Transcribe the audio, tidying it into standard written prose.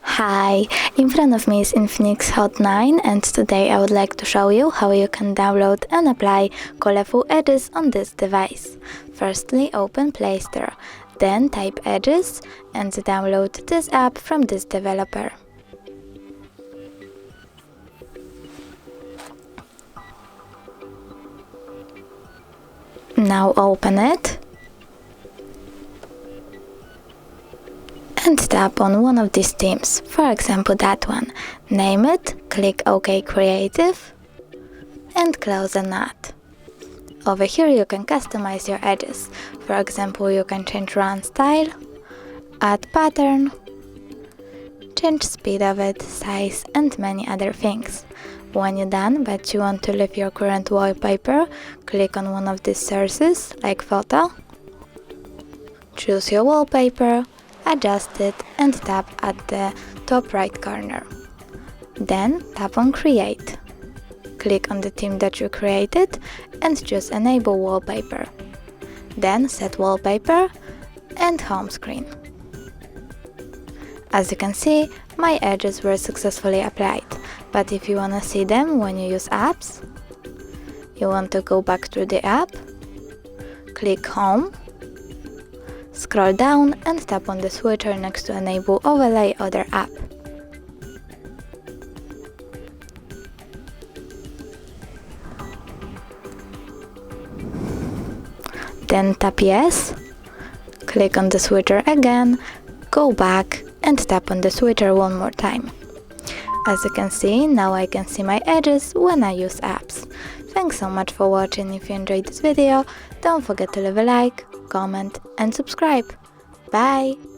Hi, in front of me is Infinix Hot 9 and today I would like to show you how you can download and apply colorful edges on this device. Firstly, open Play Store, then type edges and download this app from this developer. Now open it and tap on one of these themes, for example that one. Name it, click OK Creative and close a knot. Over here you can customize your edges. For example, you can change run style, add pattern, change speed of it, size and many other things. When you're done but you want to leave your current wallpaper, click on one of these sources like photo, choose your wallpaper, adjust it and tap at the top right corner. Then tap on Create. Click on the theme that you created and choose Enable Wallpaper. Then set Wallpaper and Home Screen. As you can see, my edges were successfully applied, but if you want to see them when you use apps, you want to go back to the app, click Home, scroll down and tap on the switcher next to Enable Overlay Other App. Then tap Yes, click on the switcher again, go back and tap on the switcher one more time. As you can see, now I can see my edges when I use apps. Thanks so much for watching. If you enjoyed this video, don't forget to leave a like, comment and subscribe. Bye!